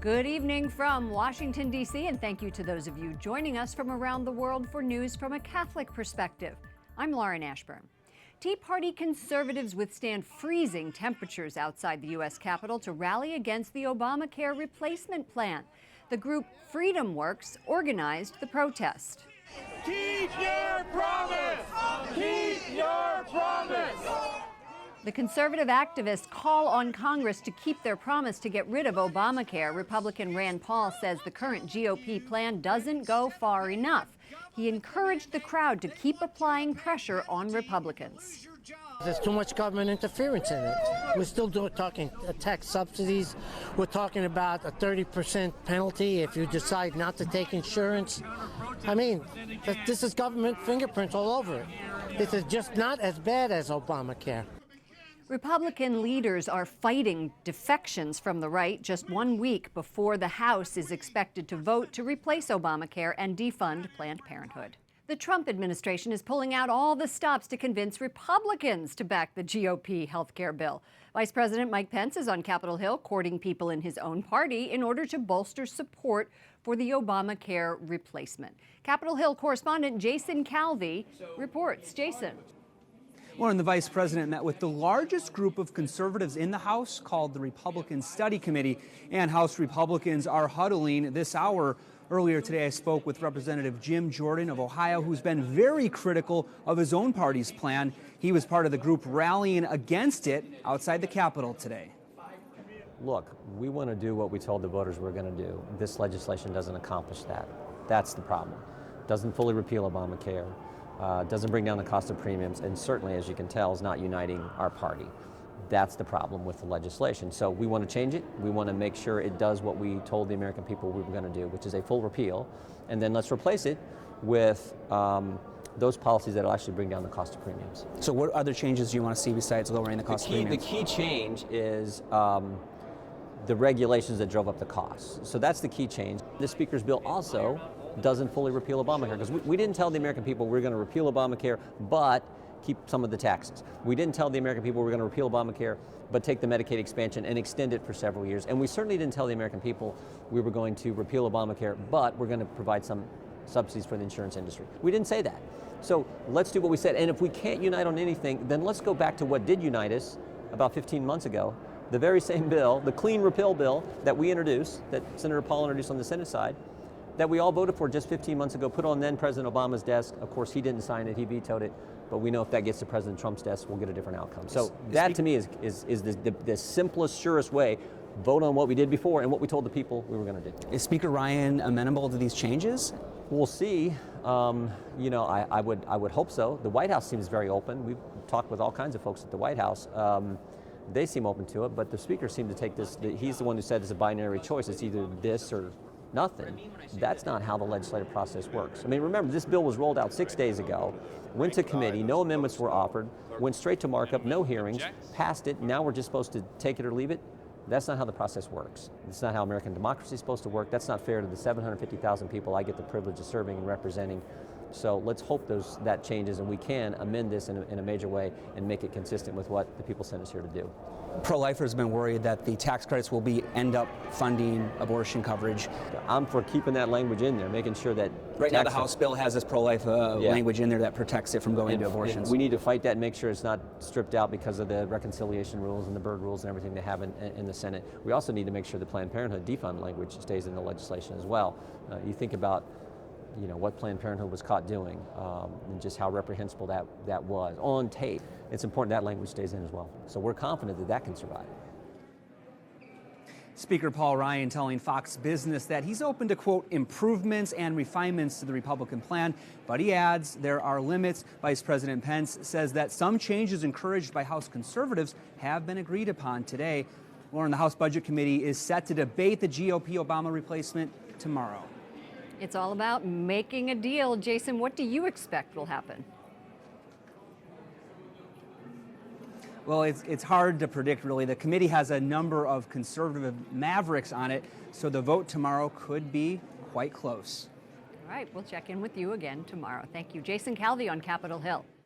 Good evening from Washington, D.C., and thank you to those of you joining us from around the world for news from a Catholic perspective. I'm Lauren Ashburn. Tea Party conservatives withstand freezing temperatures outside the U.S. Capitol to rally against the Obamacare replacement plan. The group Freedom Works organized the protest. Keep your promise! Keep your promise! The conservative activists call on Congress to keep their promise to get rid of Obamacare. Republican Rand Paul says the current GOP plan doesn't go far enough. He encouraged the crowd to keep applying pressure on Republicans. There's too much government interference in it. We're still talking tax subsidies. We're talking about a 30% penalty if you decide not to take insurance. I mean, this is government fingerprints all over it. This is just not as bad as Obamacare. Republican leaders are fighting defections from the right just 1 week before the House is expected to vote to replace Obamacare and defund Planned Parenthood. The Trump administration is pulling out all the stops to convince Republicans to back the GOP health care bill. Vice President Mike Pence is on Capitol Hill courting people in his own party in order to bolster support for the Obamacare replacement. Capitol Hill correspondent Jason Calvi reports. Jason. Lauren, the vice president met with the largest group of conservatives in the House, called the Republican Study Committee, and House Republicans are huddling this hour. Earlier today, I spoke with Representative Jim Jordan of Ohio, who's been very critical of his own party's plan. He was part of the group rallying against it outside the Capitol today. Look, we want to do what we told the voters we're going to do. This legislation doesn't accomplish that. That's the problem. Doesn't fully repeal Obamacare. Doesn't bring down the cost of premiums, and certainly, as you can tell, is not uniting our party. That's the problem with the legislation. So we want to change it. We want to make sure it does what we told the American people we were going to do, which is a full repeal, and then let's replace it with those policies that will actually bring down the cost of premiums. So what other changes do you want to see besides lowering the cost of premiums? The key change is the regulations that drove up the costs. So that's the key change. The Speaker's bill also doesn't fully repeal Obamacare, because we didn't tell the American people we're going to repeal Obamacare but keep some of the taxes. We didn't tell the American people we're going to repeal Obamacare but take the Medicaid expansion and extend it for several years. And we certainly didn't tell the American people we were going to repeal Obamacare but we're going to provide some subsidies for the insurance industry. We didn't say that. So let's do what we said. And if we can't unite on anything, then let's go back to what did unite us about 15 months ago. The very same bill, the clean repeal bill that we introduced, that Senator Paul introduced on the Senate side, that we all voted for just 15 months ago, put on then President Obama's desk. Of course, he didn't sign it, he vetoed it, but we know if that gets to President Trump's desk, we'll get a different outcome. So that to me is the simplest, surest way. Vote on what we did before and what we told the people we were going to do. Is Speaker Ryan amenable to these changes? We'll see. I would hope so. The White House seems very open. We've talked with all kinds of folks at the White House. They seem open to it, but the Speaker seemed to take this, he's the one who said it's a binary choice. It's either this or nothing. That's not how the legislative process works. I mean, remember, this bill was rolled out 6 days ago, went to committee, no amendments were offered, went straight to markup, no hearings, passed it. Now we're just supposed to take it or leave it. That's not how the process works. It's not how American democracy is supposed to work. That's not fair to the 750,000 people I get the privilege of serving and representing. So let's hope that changes and we can amend this in a major way and make it consistent with what the people sent us here to do. Pro-lifers have been worried that the tax credits will end up funding abortion coverage. I'm for keeping that language in there, making sure that right now the House bill has this pro-life language in there that protects it from going into abortions. We need to fight that and make sure it's not stripped out because of the reconciliation rules and the Byrd rules and everything they have in the Senate. We also need to make sure the Planned Parenthood defund language stays in the legislation as well. You think about what Planned Parenthood was caught doing and just how reprehensible that was on tape. It's important that language stays in as well. So we're confident that that can survive. Speaker Paul Ryan telling Fox Business that he's open to, quote, improvements and refinements to the Republican plan, but he adds there are limits. Vice President Pence says that some changes encouraged by House conservatives have been agreed upon today. Lauren, the House Budget Committee is set to debate the GOP Obama replacement tomorrow. It's all about making a deal. Jason, what do you expect will happen? Well, it's hard to predict, really. The committee has a number of conservative mavericks on it, so the vote tomorrow could be quite close. All right, we'll check in with you again tomorrow. Thank you. Jason Calvi on Capitol Hill.